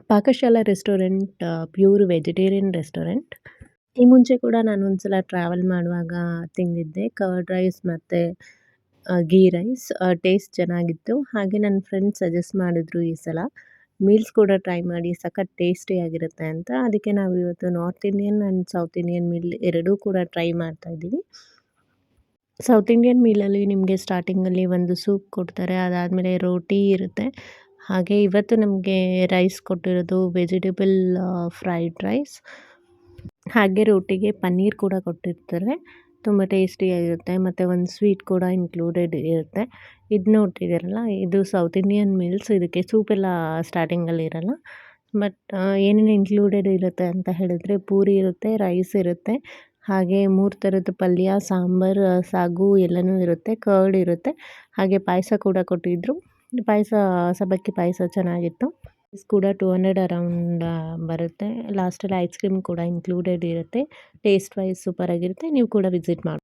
Pakashala restaurant pure vegetarian restaurant. ಈ ಮುಂಚೆ ಕೂಡ ನಾನು ಒಂದ್ಸಲ ಟ್ರಾವೆಲ್ ಮಾಡುವಾಗ ತಿಂದಿದ್ದೆ. ಕರ್ಡ್ ರೈಸ್ ಮತ್ತು ಗೀ ರೈಸ್ ಟೇಸ್ಟ್ ಚೆನ್ನಾಗಿತ್ತು. ಹಾಗೆ ನನ್ನ ಫ್ರೆಂಡ್ಸ್ ಸಜೆಸ್ಟ್ ಮಾಡಿದ್ರು ಈ ಸಲ ಮೀಲ್ಸ್ ಕೂಡ ಟ್ರೈ ಮಾಡಿ ಸಖತ್ ಟೇಸ್ಟಿಯಾಗಿರುತ್ತೆ ಅಂತ. ಅದಕ್ಕೆ ನಾವು ಇವತ್ತು north Indian and south Indian meal ಎರಡೂ ಕೂಡ ಟ್ರೈ ಮಾಡ್ತಾ ಇದ್ದೀವಿ. ಸೌತ್ ಇಂಡಿಯನ್ ಮೀಲಲ್ಲಿ ನಿಮಗೆ ಸ್ಟಾರ್ಟಿಂಗಲ್ಲಿ ಒಂದು ಸೂಪ್ ಕೊಡ್ತಾರೆ. ಅದಾದಮೇಲೆ ರೋಟಿ ಇರುತ್ತೆ. ಹಾಗೆ ಇವತ್ತು ನಮಗೆ ರೈಸ್ ಕೊಟ್ಟಿರೋದು ವೆಜಿಟೇಬಲ್ ಫ್ರೈಡ್ ರೈಸ್. ಹಾಗೆ ರೋಟಿಗೆ ಪನ್ನೀರ್ ಕೂಡ ಕೊಟ್ಟಿರ್ತಾರೆ. ತುಂಬ ಟೇಸ್ಟಿಯಾಗಿರುತ್ತೆ ಮತ್ತು ಒಂದು ಸ್ವೀಟ್ ಕೂಡ ಇನ್ಕ್ಲೂಡೆಡ್ ಇರುತ್ತೆ. ಇದು ನೋಡ್ತಿದ್ದೀರಲ್ಲ, ಇದು ಸೌತ್ ಇಂಡಿಯನ್ ಮೀಲ್ಸ್. ಇದಕ್ಕೆ ಸೂಪೆಲ್ಲ ಸ್ಟಾರ್ಟಿಂಗಲ್ಲಿ ಇರಲ್ಲ. ಬಟ್ ಏನೇನು ಇನ್ಕ್ಲೂಡೆಡ್ ಇರುತ್ತೆ ಅಂತ ಹೇಳಿದ್ರೆ ಪೂರಿ ಇರುತ್ತೆ, ರೈಸ್ ಇರುತ್ತೆ, ಹಾಗೆ 3 ಥರದ ಪಲ್ಯ, ಸಾಂಬಾರು, ಸಾಗು ಎಲ್ಲನೂ ಇರುತ್ತೆ, ಕರ್ಡ್ ಇರುತ್ತೆ, ಹಾಗೆ ಪಾಯಸ ಕೂಡ ಕೊಟ್ಟಿದ್ದರು. ಪಾಯಸ ಸಬ್ಬಕ್ಕಿ ಪಾಯಸ ಚೆನ್ನಾಗಿತ್ತು. ಪ್ರೈಸ್ ಕೂಡ 200 ಅರೌಂಡ್ ಬರುತ್ತೆ. ಲಾಸ್ಟಲ್ಲಿ ಐಸ್ ಕ್ರೀಮ್ ಕೂಡ ಇನ್ಕ್ಲೂಡೆಡ್ ಇರುತ್ತೆ. ಟೇಸ್ಟ್ ವೈಸ್ ಸೂಪರಾಗಿರುತ್ತೆ. ನೀವು ಕೂಡ ವಿಸಿಟ್ ಮಾಡಿ.